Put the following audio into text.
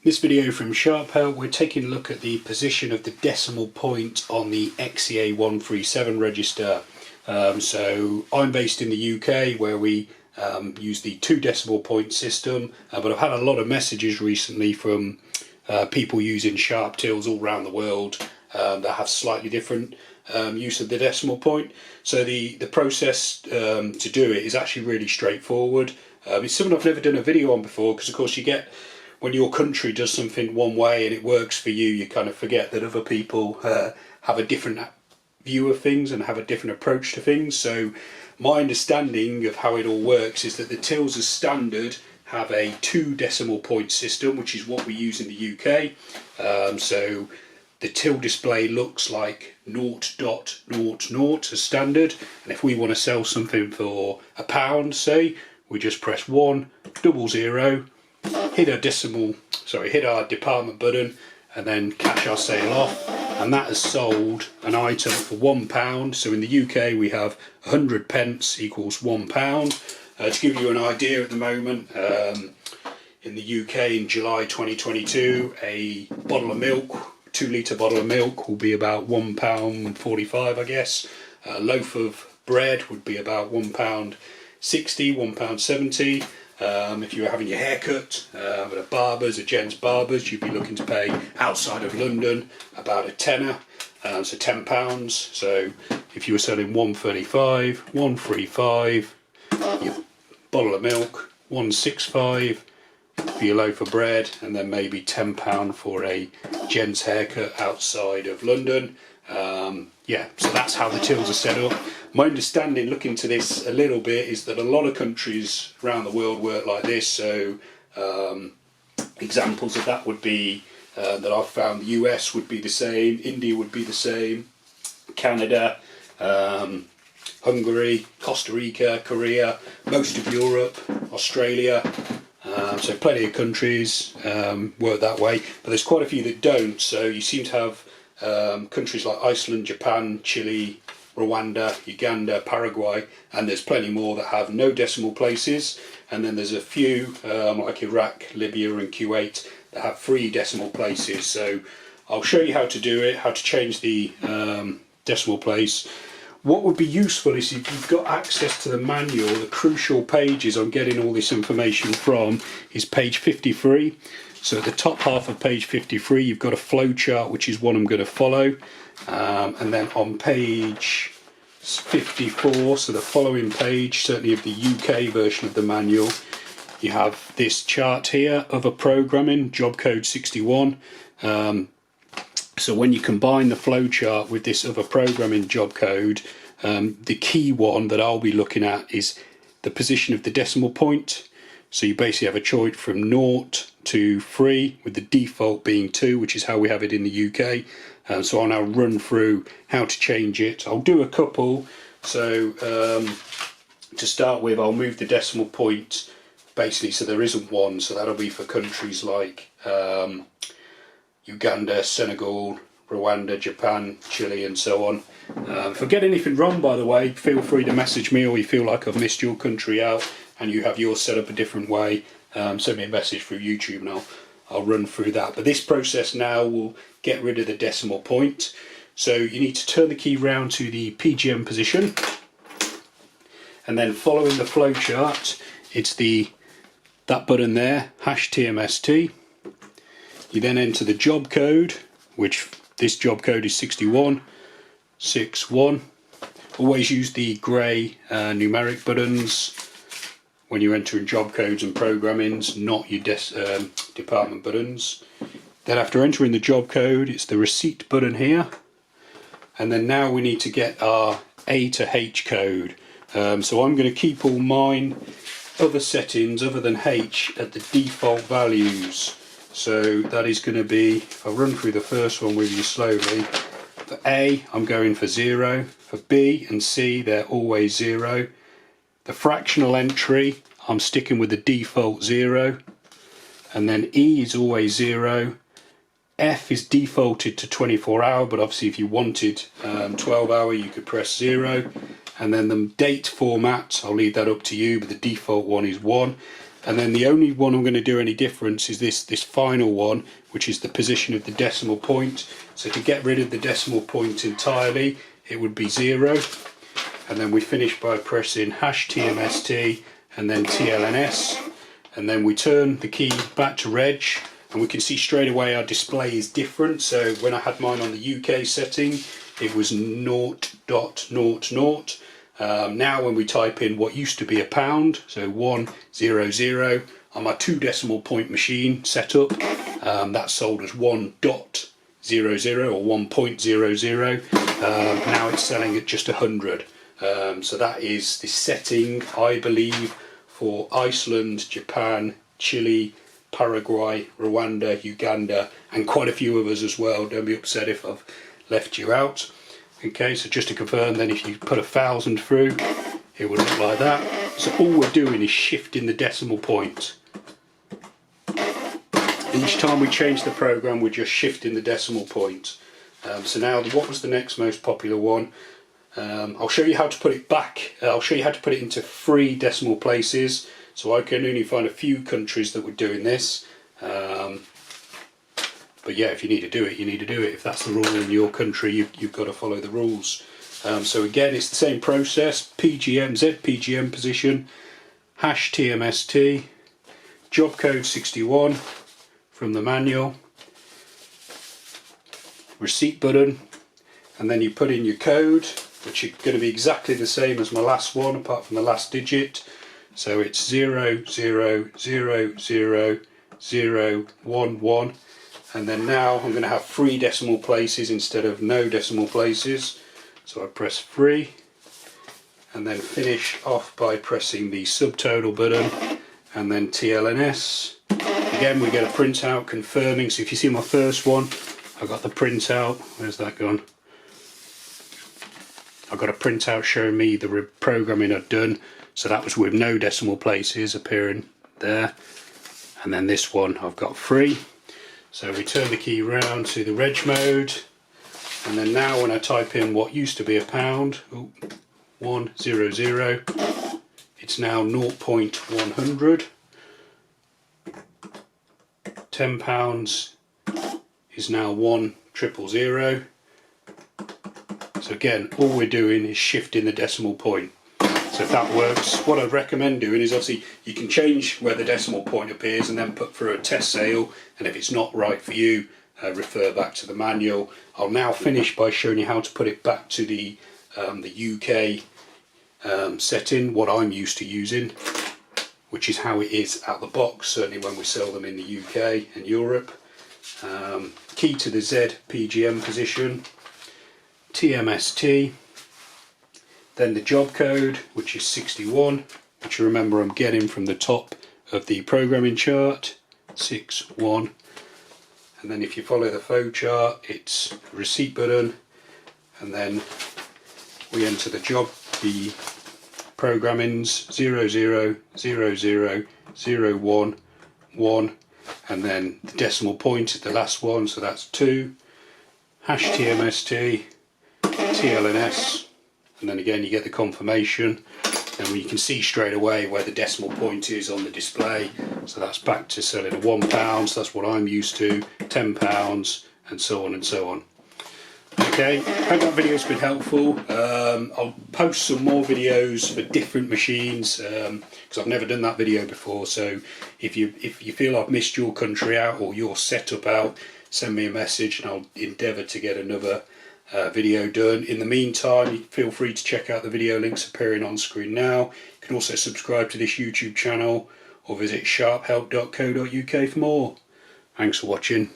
This video from SharpHelp, we're taking a look at the position of the decimal point on the XEA 137 register. So I'm based in the UK where we use the 2 decimal point system, but I've had a lot of messages recently from people using sharp tills all around the world that have slightly different use of the decimal point. So the process to do it is actually really straightforward. It's something I've never done a video on before, because of course you get, when your country does something one way and it works for you, you kind of forget that other people have a different view of things and have a different approach to things. So my understanding of how it all works is that the tills as standard have a 2 decimal point system, which is what we use in the UK. So the till display looks like 0.00 as standard, and if we want to sell something for £1, say, we just press 100, hit our department button, and then cash our sale off, and that has sold an item for £1. So in the UK we have 100 pence equals £1. To give you an idea, at the moment in the UK in July 2022, a bottle of milk, 2 litre bottle of milk, will be about £1.45, I guess. A loaf of bread would be about £1.60, £1.70. If you were having your hair cut at a barber's, a gents barber's, you'd be looking to pay outside of London about a tenner, so £10. So if you were selling 135, 135, your bottle of milk, 165 for your loaf of bread, and then maybe £10 for a gents haircut outside of London. Yeah, so that's how the tills are set up. My understanding, looking into this a little bit, is that a lot of countries around the world work like this. So examples of that would be that I've found the US would be the same, India would be the same, Canada, Hungary, Costa Rica, Korea, most of Europe, Australia. So plenty of countries work that way, but there's quite a few that don't. So you seem to have countries like Iceland, Japan, Chile, Rwanda, Uganda, Paraguay, and there's plenty more that have no decimal places. And then there's a few like Iraq, Libya and Kuwait that have 3 decimal places. So I'll show you how to do it, how to change the decimal place. What would be useful is, if you've got access to the manual, the crucial pages I'm getting all this information from is page 53. So at the top half of page 53 you've got a flow chart, which is what I'm going to follow, and then on page 54, so the following page, certainly of the UK version of the manual, you have this chart here, other programming, job code 61. So when you combine the flow chart with this other programming job code, the key one that I'll be looking at is the position of the decimal point. So you basically have a choice from 0 to 3, with the default being 2, which is how we have it in the UK. So I'll now run through how to change it. I'll do a couple. So to start with, I'll move the decimal point basically so there isn't one. So that'll be for countries like Uganda, Senegal, Rwanda, Japan, Chile and so on. If I get anything wrong, by the way, feel free to message me, or you feel like I've missed your country out and you have yours set up a different way, send me a message through YouTube and I'll run through that. But this process now will get rid of the decimal point. So you need to turn the key round to the PGM position, and then following the flow chart, it's that button there, #TMST. You then enter the job code, which this job code is 6161. Always use the grey numeric buttons when you're entering job codes and programmings, not your department buttons. Then after entering the job code, it's the receipt button here, and then now we need to get our A to H code. So I'm going to keep all mine other settings other than H at the default values. So that is going to be, if I run through the first one with you slowly, for A I'm going for 0, for B and C they're always 0. The fractional entry I'm sticking with the default 0, and then E is always 0. F is defaulted to 24 hour, but obviously if you wanted 12 hour you could press 0. And then the date format, I'll leave that up to you, but the default one is 1. And then the only one I'm going to do any difference is this final one, which is the position of the decimal point. So to get rid of the decimal point entirely, it would be 0. And then we finish by pressing #TMST and then TLNS. And then we turn the key back to reg, and we can see straight away our display is different. So when I had mine on the UK setting, it was 0.00. Now when we type in what used to be a pound, so 100, on my 2 decimal point machine setup, that's sold as 1.00 or 1.00. Now it's selling at just 100. So that is the setting, I believe, for Iceland, Japan, Chile, Paraguay, Rwanda, Uganda, and quite a few others as well. Don't be upset if I've left you out. Okay, so just to confirm then, if you put 1,000 through, it would look like that. So all we're doing is shifting the decimal point. Each time we change the program, we're just shifting the decimal point. So now, what was the next most popular one? I'll show you how to put it back. I'll show you how to put it into 3 decimal places. So I can only find a few countries that were doing this. But yeah, if you need to do it, you need to do it. If that's the rule in your country, you've got to follow the rules. So again, it's the same process. PGM, ZPGM position, #TMST, job code 61 from the manual, receipt button, and then you put in your code, which is going to be exactly the same as my last one, apart from the last digit. So it's 000011. And then now I'm going to have 3 decimal places instead of no decimal places. So I press 3 and then finish off by pressing the subtotal button and then TLNS. Again, we get a printout confirming. So if you see my first one, I got the printout. Where's that gone? I got a printout showing me the reprogramming I'd done. So that was with no decimal places appearing there. And then this one I've got 3. So we turn the key round to the reg mode, and then now when I type in what used to be a pound, 100, it's now 0.100. £10 is now 1,000. So again, all we're doing is shifting the decimal point. So if that works, what I'd recommend doing is, obviously you can change where the decimal point appears and then put through a test sale, and if it's not right for you, refer back to the manual. I'll now finish by showing you how to put it back to the UK setting, what I'm used to using, which is how it is out the box, certainly when we sell them in the UK and Europe. Key to the ZPGM position, TMST, then the job code, which is 61, which you remember I'm getting from the top of the programming chart, 61. And then if you follow the flow chart, it's receipt button, and then we enter the job, the programmings 000001, and then the decimal point at the last one, so that's 2, #TMST, TLNS, and then again you get the confirmation, and you can see straight away where the decimal point is on the display. So that's back to selling at £1, so that's what I'm used to, £10, and so on and so on. Okay, hope that video's been helpful. I'll post some more videos for different machines because I've never done that video before. So if you feel I've missed your country out or your setup out, send me a message and I'll endeavour to get another video done. In the meantime, feel free to check out the video links appearing on screen now. You can also subscribe to this YouTube channel or visit sharphelp.co.uk for more. Thanks for watching.